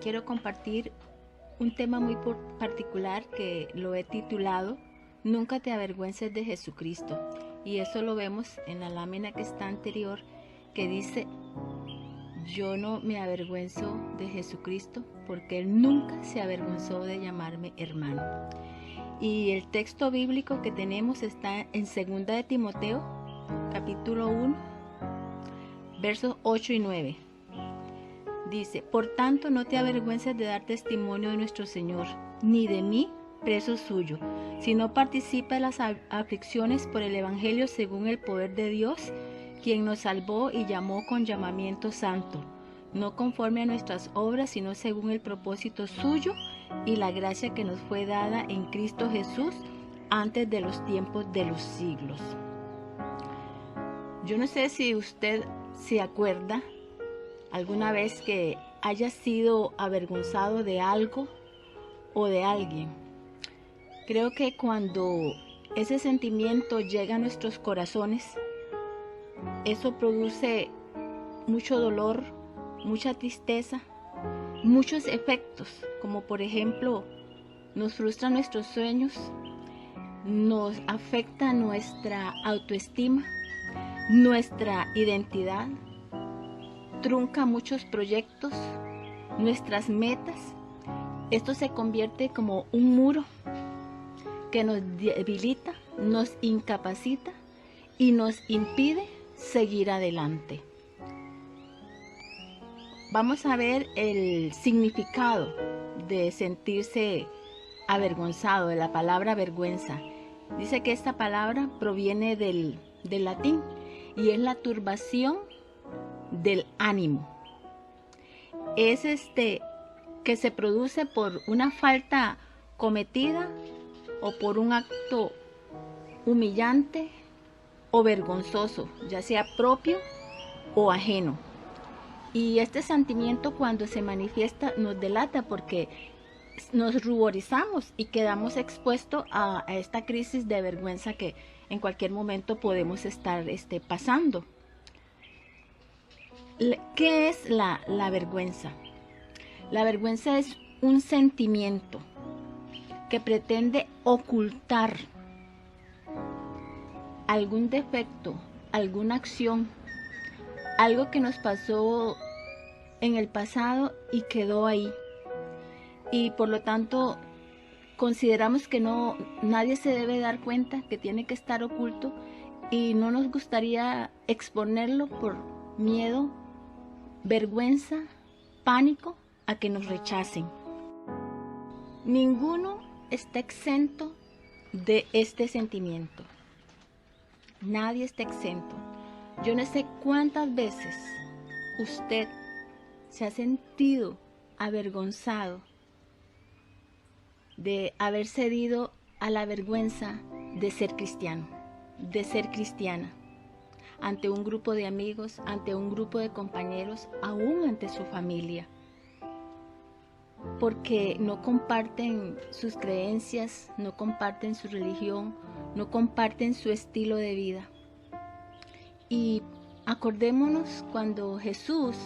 quiero compartir un tema muy particular que lo he titulado Nunca te avergüences de Jesucristo. Y eso lo vemos en la lámina que está anterior, que dice: yo no me avergüenzo de Jesucristo, porque Él nunca se avergonzó de llamarme hermano. Y el texto bíblico que tenemos está en 2 de Timoteo, capítulo 1, versos 8 y 9. Dice: por tanto, no te avergüences de dar testimonio de nuestro Señor, ni de mí, preso suyo, sino participa de las aflicciones por el Evangelio según el poder de Dios, quien nos salvó y llamó con llamamiento santo, no conforme a nuestras obras, sino según el propósito suyo y la gracia que nos fue dada en Cristo Jesús antes de los tiempos de los siglos. Yo no sé si usted se acuerda alguna vez que haya sido avergonzado de algo o de alguien. Creo que cuando ese sentimiento llega a nuestros corazones, eso produce mucho dolor, mucha tristeza, muchos efectos, como por ejemplo, nos frustran nuestros sueños, nos afecta nuestra autoestima, nuestra identidad, trunca muchos proyectos, nuestras metas. Esto se convierte como un muro que nos debilita, nos incapacita y nos impide seguir adelante. Vamos a ver el significado de sentirse avergonzado, de la palabra vergüenza. Dice que esta palabra proviene del latín y es la turbación del ánimo. Es que se produce por una falta cometida o por un acto humillante o vergonzoso, ya sea propio o ajeno. Y este sentimiento, cuando se manifiesta, nos delata porque nos ruborizamos y quedamos expuestos a esta crisis de vergüenza que en cualquier momento podemos estar pasando. ¿Qué es la vergüenza? La vergüenza es un sentimiento que pretende ocultar algún defecto, alguna acción, algo que nos pasó en el pasado y quedó ahí. Y por lo tanto consideramos que nadie se debe dar cuenta, que tiene que estar oculto, y no nos gustaría exponerlo por miedo, vergüenza, pánico a que nos rechacen. Ninguno está exento de este sentimiento. Nadie está exento. Yo no sé cuántas veces usted se ha sentido avergonzado de haber cedido a la vergüenza de ser cristiano, de ser cristiana, ante un grupo de amigos, ante un grupo de compañeros, aún ante su familia, porque no comparten sus creencias, no comparten su religión, no comparten su estilo de vida. Y acordémonos cuando Jesús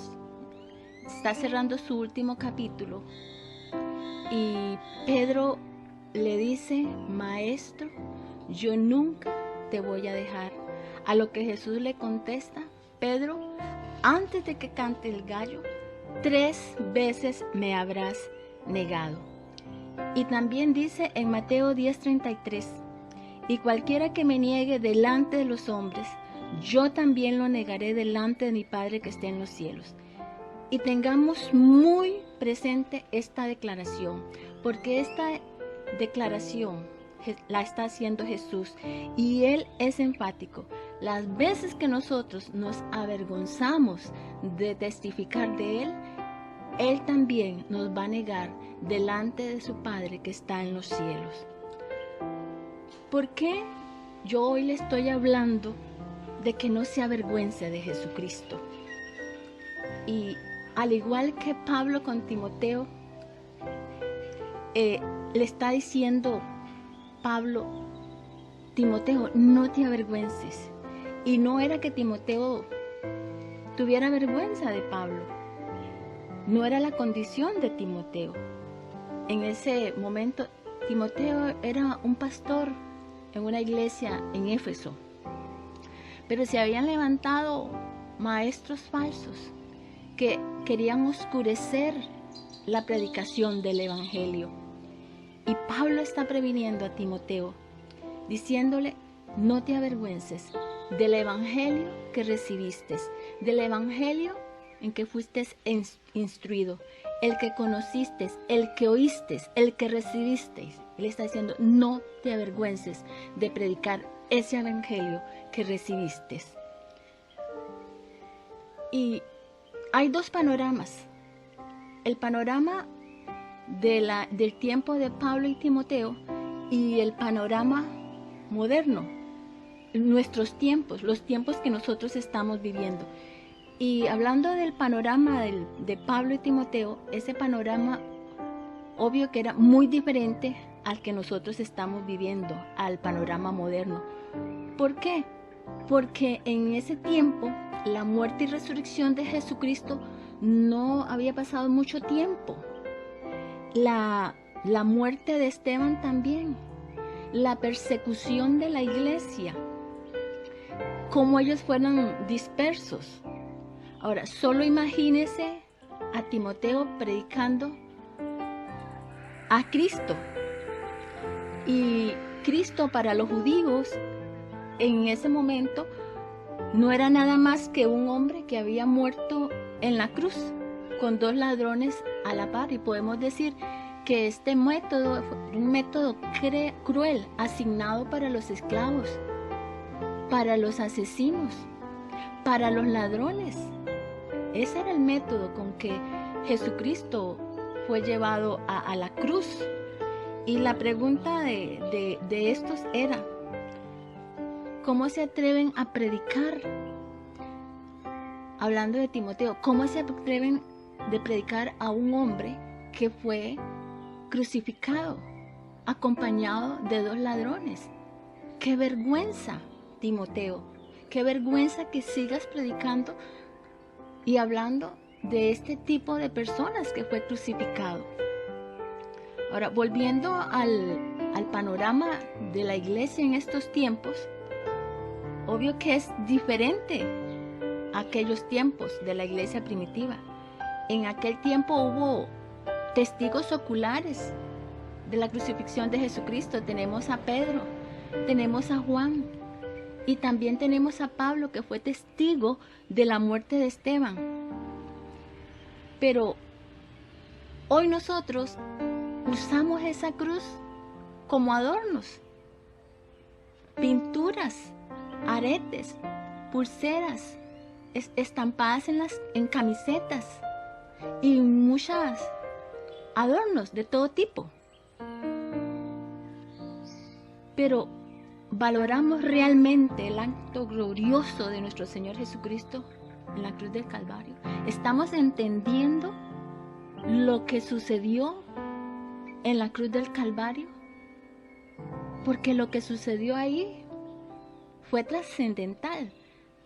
está cerrando su último capítulo y Pedro le dice: maestro, yo nunca te voy a dejar. A lo que Jesús le contesta: Pedro, antes de que cante el gallo, 3 veces me habrás negado. Y también dice en Mateo 10:33: y cualquiera que me niegue delante de los hombres, yo también lo negaré delante de mi Padre que está en los cielos. Y tengamos muy presente esta declaración, porque esta declaración la está haciendo Jesús y Él es enfático. Las veces que nosotros nos avergonzamos de testificar de Él, Él también nos va a negar delante de su Padre que está en los cielos. ¿Por qué yo hoy le estoy hablando de que no se avergüence de Jesucristo? Y al igual que Pablo con Timoteo, le está diciendo Pablo: Timoteo, no te avergüences. Y no era que Timoteo tuviera vergüenza de Pablo. no era la condición de Timoteo. En ese momento, Timoteo era un pastor en una iglesia en Éfeso, pero se habían levantado maestros falsos que querían oscurecer la predicación del evangelio. Y Pablo está previniendo a Timoteo, diciéndole: no te avergüences del evangelio que recibiste, del evangelio en que fuiste instruido, el que conociste, el que oíste, el que recibiste. Él está diciendo: no te avergüences de predicar ese evangelio que recibiste. Y hay dos panoramas. El panorama del tiempo de Pablo y Timoteo y el panorama moderno, nuestros tiempos, los tiempos que nosotros estamos viviendo. Y hablando del panorama de Pablo y Timoteo, ese panorama obvio que era muy diferente al que nosotros estamos viviendo, al panorama moderno. ¿Por qué? Porque en ese tiempo la muerte y resurrección de Jesucristo no había pasado mucho tiempo. La muerte de Esteban también, la persecución de la iglesia, cómo ellos fueron dispersos. Ahora, solo imagínese a Timoteo predicando a Cristo. Y Cristo para los judíos en ese momento no era nada más que un hombre que había muerto en la cruz con dos ladrones a la par. Y podemos decir que este método fue un método cruel asignado para los esclavos, para los asesinos, para los ladrones. Ese era el método con que Jesucristo fue llevado a la cruz. Y la pregunta de estos era: ¿cómo se atreven a predicar? Hablando de Timoteo, ¿cómo se atreven de predicar a un hombre que fue crucificado, acompañado de dos ladrones? ¡Qué vergüenza, Timoteo! ¡Qué vergüenza que sigas predicando y hablando de este tipo de personas que fue crucificado! Ahora, volviendo al panorama de la iglesia en estos tiempos, obvio que es diferente a aquellos tiempos de la iglesia primitiva. En aquel tiempo hubo testigos oculares de la crucifixión de Jesucristo. Tenemos a Pedro, tenemos a Juan y también tenemos a Pablo, que fue testigo de la muerte de Esteban. Pero hoy nosotros usamos esa cruz como adornos, pinturas, aretes, pulseras, estampadas en camisetas y muchos adornos de todo tipo. Pero ¿valoramos realmente el acto glorioso de nuestro Señor Jesucristo en la cruz del Calvario? ¿Estamos entendiendo lo que sucedió en la cruz del Calvario? Porque lo que sucedió ahí fue trascendental.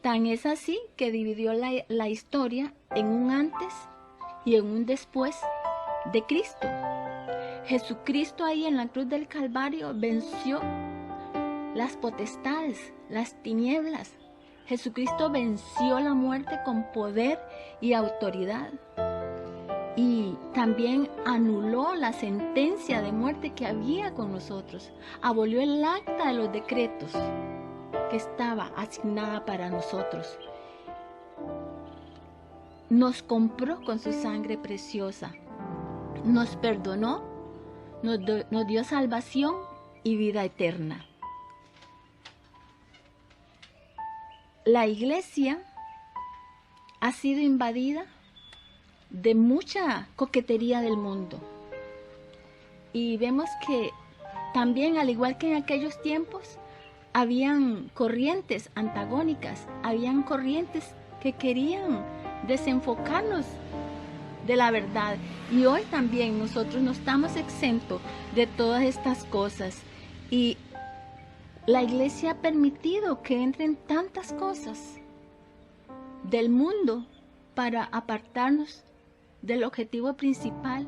Tan es así que dividió la historia en un antes y en un después de Cristo. Jesucristo ahí en la cruz del Calvario venció las potestades, las tinieblas. Jesucristo venció la muerte con poder y autoridad. Y también anuló la sentencia de muerte que había con nosotros. Abolió el acta de los decretos que estaba asignada para nosotros. Nos compró con su sangre preciosa. Nos perdonó, nos dio salvación y vida eterna. La iglesia ha sido invadida de mucha coquetería del mundo. Y vemos que también, al igual que en aquellos tiempos, habían corrientes antagónicas, habían corrientes que querían desenfocarnos de la verdad. Y hoy también nosotros no estamos exentos de todas estas cosas. Y la iglesia ha permitido que entren tantas cosas del mundo para apartarnos del objetivo principal,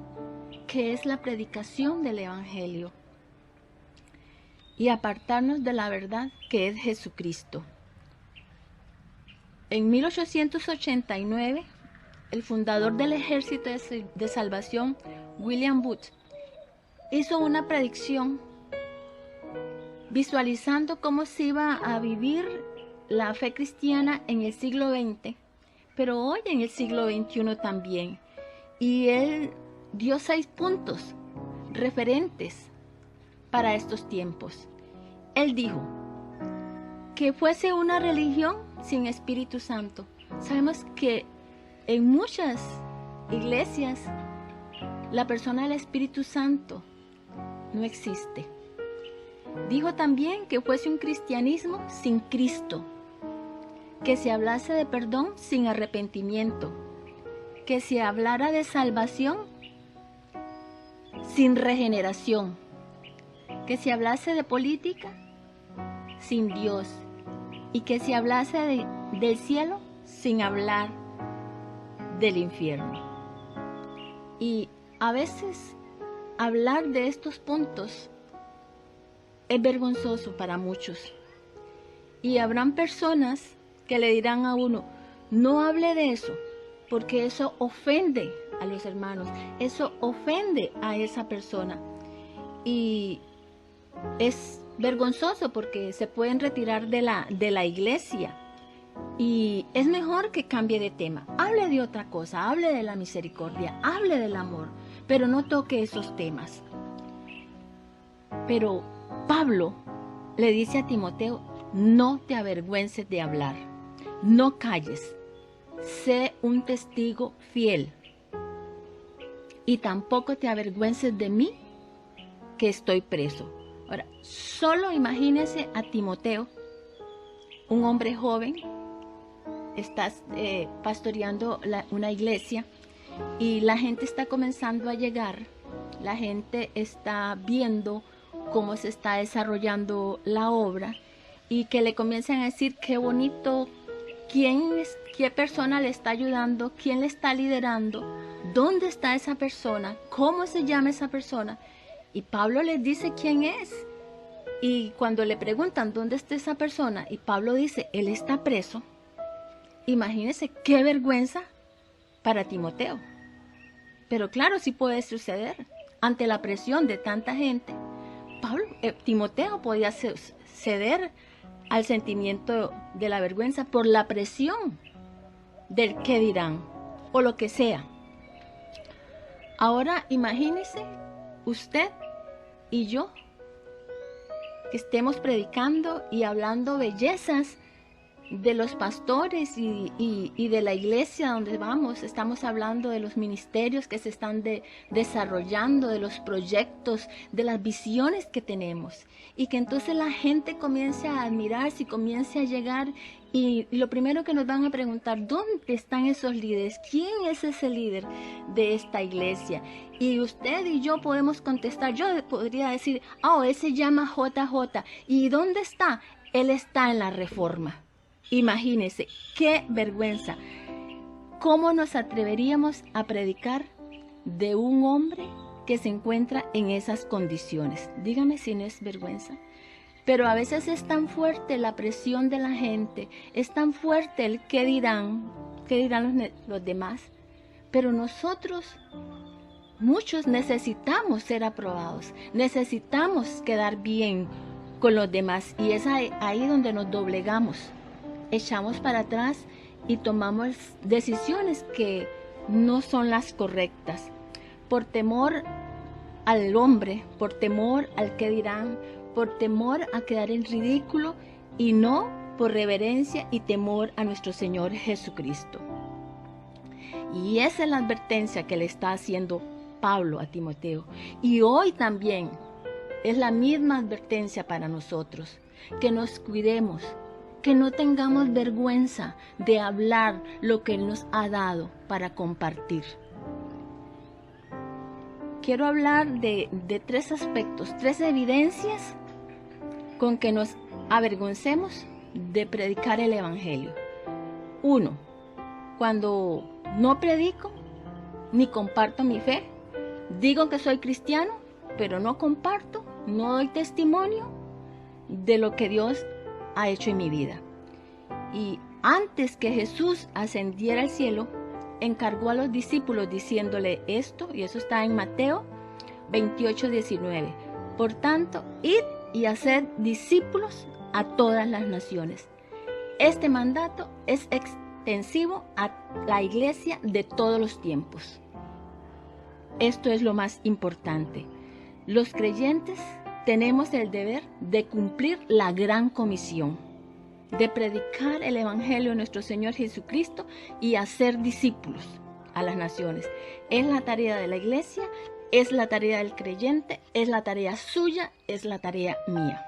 que es la predicación del Evangelio, y apartarnos de la verdad que es Jesucristo. En 1889, el fundador del Ejército de Salvación, William Booth, hizo una predicción visualizando cómo se iba a vivir la fe cristiana en el siglo XX, pero hoy en el siglo XXI también. Y él dio 6 puntos referentes para estos tiempos. Él dijo que fuese una religión sin Espíritu Santo. Sabemos que en muchas iglesias la persona del Espíritu Santo no existe. Dijo también que fuese un cristianismo sin Cristo, que se hablase de perdón sin arrepentimiento, que se hablara de salvación sin regeneración, que se hablase de política sin Dios y que se hablase del cielo sin hablar del infierno. Y a veces hablar de estos puntos es vergonzoso para muchos. Y habrán personas que le dirán a uno, no hable de eso, porque eso ofende a los hermanos, eso ofende a esa persona. Y es vergonzoso porque se pueden retirar de la iglesia. Y es mejor que cambie de tema, hable de otra cosa, hable de la misericordia, hable del amor, pero no toque esos temas. Pero Pablo le dice a Timoteo, no te avergüences de hablar, no calles, sé un testigo fiel y tampoco te avergüences de mí que estoy preso. Ahora, solo imagínese a Timoteo, un hombre joven, estás pastoreando una iglesia y la gente está comenzando a llegar, la gente está viendo cómo se está desarrollando la obra y que le comienzan a decir qué bonito, qué persona le está ayudando, quién le está liderando, dónde está esa persona, cómo se llama esa persona. Y Pablo les dice quién es. Y cuando le preguntan dónde está esa persona y Pablo dice, él está preso, imagínense qué vergüenza para Timoteo. Pero claro, sí puede suceder. Ante la presión de tanta gente, Timoteo podía ceder al sentimiento de la vergüenza por la presión del qué dirán o lo que sea. Ahora imagínese usted y yo que estemos predicando y hablando bellezas de los pastores y de la iglesia donde vamos. Estamos hablando de los ministerios que se están desarrollando, de los proyectos, de las visiones que tenemos. Y que entonces la gente comience a admirarse y comience a llegar. Y lo primero que nos van a preguntar, ¿dónde están esos líderes? ¿Quién es ese líder de esta iglesia? Y usted y yo podemos contestar, yo podría decir, él se llama JJ. ¿Y dónde está? Él está en la Reforma. Imagínese, qué vergüenza. ¿Cómo nos atreveríamos a predicar de un hombre que se encuentra en esas condiciones? Dígame si no es vergüenza. Pero a veces es tan fuerte la presión de la gente, es tan fuerte el qué dirán los demás. Pero nosotros, muchos necesitamos ser aprobados, necesitamos quedar bien con los demás. Y es ahí donde nos doblegamos. Echamos para atrás y tomamos decisiones que no son las correctas. Por temor al hombre, por temor al que dirán, por temor a quedar en ridículo y no por reverencia y temor a nuestro Señor Jesucristo. Y esa es la advertencia que le está haciendo Pablo a Timoteo. Y hoy también es la misma advertencia para nosotros, que nos cuidemos, que no tengamos vergüenza de hablar lo que Él nos ha dado para compartir. Quiero hablar de 3 aspectos, 3 evidencias con que nos avergoncemos de predicar el Evangelio. 1, cuando no predico ni comparto mi fe. Digo que soy cristiano, pero no comparto, no doy testimonio de lo que Dios ha hecho en mi vida. Y antes que Jesús ascendiera al cielo, encargó a los discípulos diciéndole esto, y eso está en Mateo 28:19. Por tanto, id y haced discípulos a todas las naciones. Este mandato es extensivo a la iglesia de todos los tiempos. Esto es lo más importante. Los creyentes tenemos el deber de cumplir la gran comisión, de predicar el evangelio de nuestro Señor Jesucristo y hacer discípulos a las naciones. Es la tarea de la iglesia, es la tarea del creyente, es la tarea suya, es la tarea mía.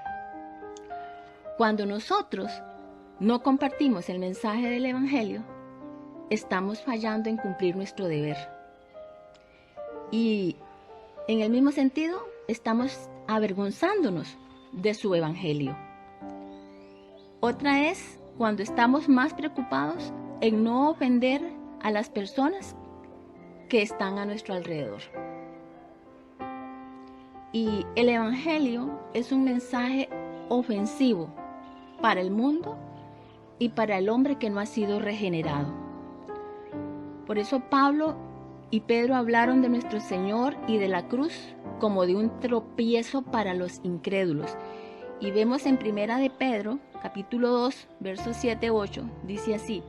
Cuando nosotros no compartimos el mensaje del evangelio, estamos fallando en cumplir nuestro deber. Y en el mismo sentido, estamos avergonzándonos de su evangelio. Otra es cuando estamos más preocupados en no ofender a las personas que están a nuestro alrededor. Y el evangelio es un mensaje ofensivo para el mundo y para el hombre que no ha sido regenerado. Por eso Pablo y Pedro hablaron de nuestro Señor y de la cruz como de un tropiezo para los incrédulos. Y vemos en Primera de Pedro, capítulo 2, versos 7-8, dice así: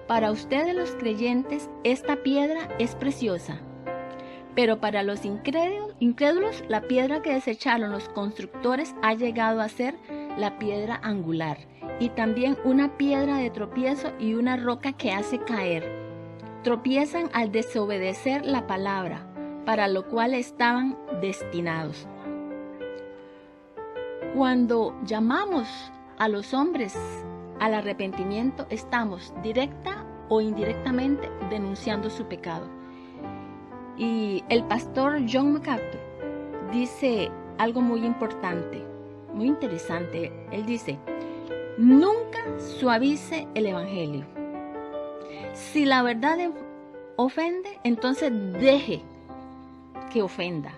para ustedes los creyentes esta piedra es preciosa, pero para los incrédulos la piedra que desecharon los constructores ha llegado a ser la piedra angular, y también una piedra de tropiezo y una roca que hace caer. Tropiezan al desobedecer la palabra, para lo cual estaban destinados. Cuando llamamos a los hombres al arrepentimiento, estamos directa o indirectamente denunciando su pecado. Y el pastor John MacArthur dice algo muy importante, muy interesante. Él dice: nunca suavice el evangelio. Si la verdad ofende, entonces deje que ofenda.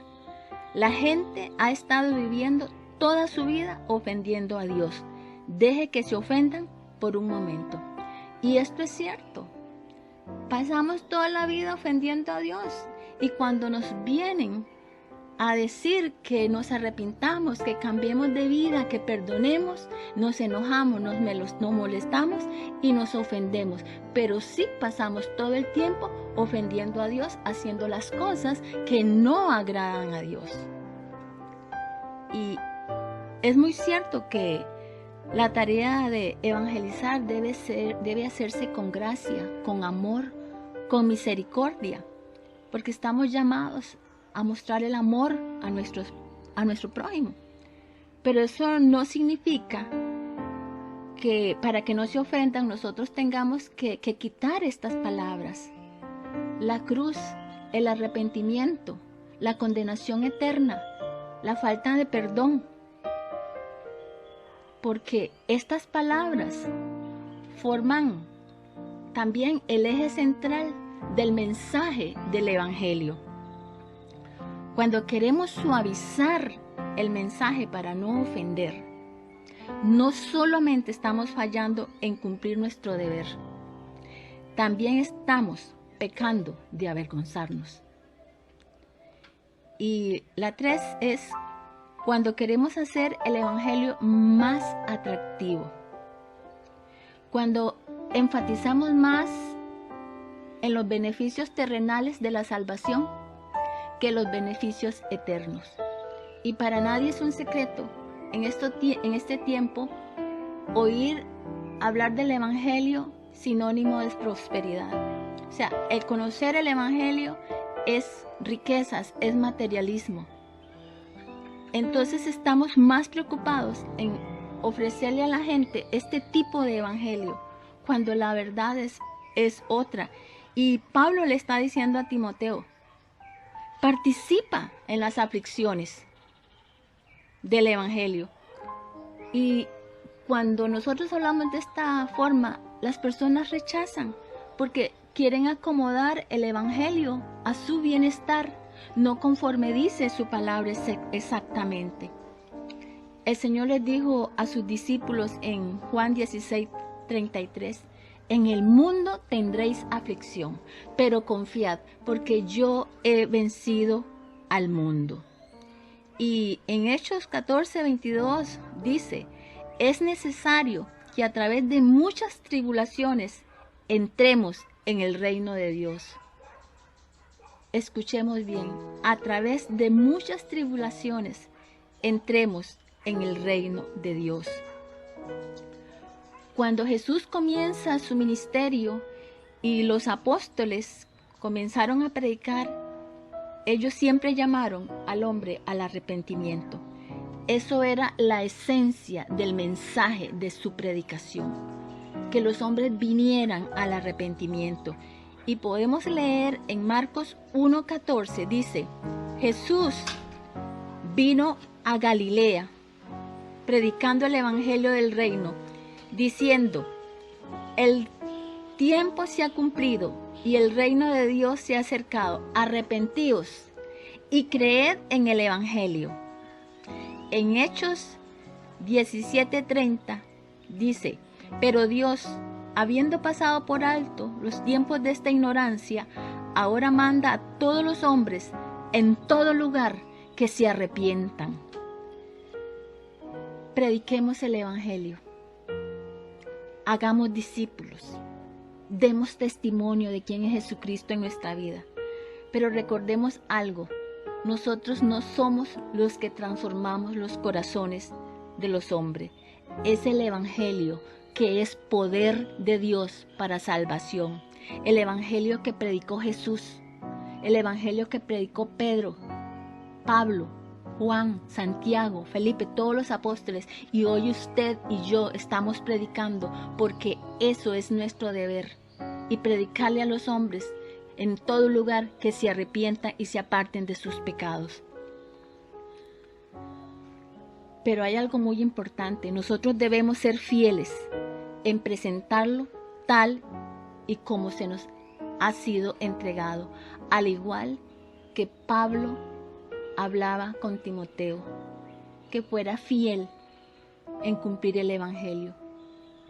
La gente ha estado viviendo toda su vida ofendiendo a Dios. Deje que se ofendan por un momento. Y esto es cierto. Pasamos toda la vida ofendiendo a Dios. Y cuando nos vienen a decir que nos arrepintamos, que cambiemos de vida, que perdonemos, nos enojamos, nos molestamos y nos ofendemos. Pero sí pasamos todo el tiempo ofendiendo a Dios, haciendo las cosas que no agradan a Dios. Y es muy cierto que la tarea de evangelizar debe hacerse con gracia, con amor, con misericordia, porque estamos llamados a mostrar el amor a nuestro prójimo. Pero eso no significa que para que no se ofendan nosotros tengamos que quitar estas palabras. La cruz, el arrepentimiento, la condenación eterna, la falta de perdón. Porque estas palabras forman también el eje central del mensaje del evangelio. Cuando queremos suavizar el mensaje para no ofender, no solamente estamos fallando en cumplir nuestro deber, también estamos pecando de avergonzarnos. Y la 3 es cuando queremos hacer el evangelio más atractivo. Cuando enfatizamos más en los beneficios terrenales de la salvación que los beneficios eternos. Y para nadie es un secreto en este tiempo oír hablar del evangelio sinónimo de prosperidad. O sea, el conocer el evangelio es riquezas, es materialismo. Entonces estamos más preocupados en ofrecerle a la gente este tipo de evangelio cuando la verdad es otra. Y Pablo le está diciendo a Timoteo: participa en las aflicciones del evangelio. Y cuando nosotros hablamos de esta forma, las personas rechazan porque quieren acomodar el evangelio a su bienestar, no conforme dice su palabra exactamente. El Señor les dijo a sus discípulos en Juan 16:33, en el mundo tendréis aflicción, pero confiad, porque yo he vencido al mundo. Y en Hechos 14:22 dice, es necesario que a través de muchas tribulaciones entremos en el reino de Dios. Escuchemos bien, a través de muchas tribulaciones entremos en el reino de Dios. Cuando Jesús comienza su ministerio y los apóstoles comenzaron a predicar, ellos siempre llamaron al hombre al arrepentimiento. Eso era la esencia del mensaje de su predicación, que los hombres vinieran al arrepentimiento. Y podemos leer en Marcos 1:14, dice, Jesús vino a Galilea, predicando el evangelio del reino, diciendo, el tiempo se ha cumplido y el reino de Dios se ha acercado, arrepentíos y creed en el evangelio. En Hechos 17:30 dice, pero Dios, habiendo pasado por alto los tiempos de esta ignorancia, ahora manda a todos los hombres en todo lugar que se arrepientan. Prediquemos el evangelio, hagamos discípulos, demos testimonio de quién es Jesucristo en nuestra vida. Pero recordemos algo, nosotros no somos los que transformamos los corazones de los hombres. Es el evangelio que es poder de Dios para salvación. El evangelio que predicó Jesús, el evangelio que predicó Pedro, Pablo, Juan, Santiago, Felipe, todos los apóstoles, y hoy usted y yo estamos predicando porque eso es nuestro deber, y predicarle a los hombres en todo lugar que se arrepientan y se aparten de sus pecados. Pero hay algo muy importante, nosotros debemos ser fieles en presentarlo tal y como se nos ha sido entregado, al igual que Pablo hablaba con Timoteo, que fuera fiel en cumplir el evangelio.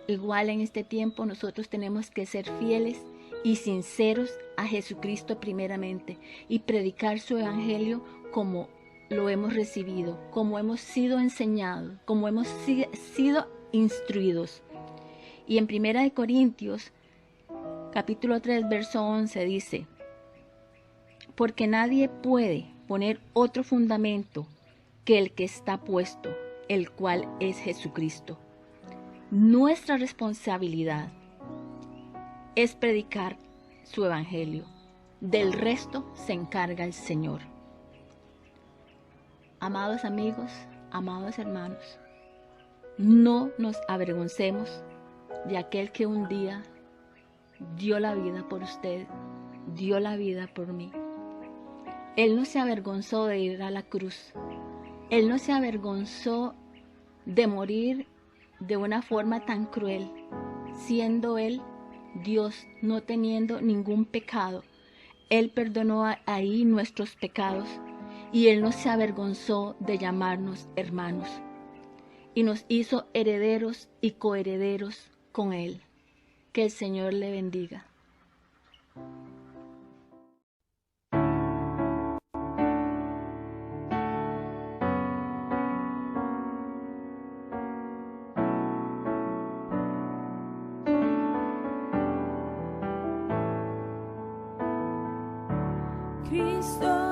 Igual en este tiempo nosotros tenemos que ser fieles y sinceros a Jesucristo primeramente y predicar su evangelio como lo hemos recibido, como hemos sido enseñados, como hemos sido instruidos. Y en 1 Corintios capítulo 3 verso 11 dice, porque nadie puede poner otro fundamento que el que está puesto, el cual es Jesucristo. Nuestra responsabilidad es predicar su evangelio. Del resto se encarga el Señor. Amados amigos, amados hermanos, no nos avergoncemos de aquel que un día dio la vida por usted, dio la vida por mí. Él no se avergonzó de ir a la cruz. Él no se avergonzó de morir de una forma tan cruel, siendo Él Dios, no teniendo ningún pecado. Él perdonó ahí nuestros pecados y Él no se avergonzó de llamarnos hermanos y nos hizo herederos y coherederos con Él. Que el Señor le bendiga. Cristo.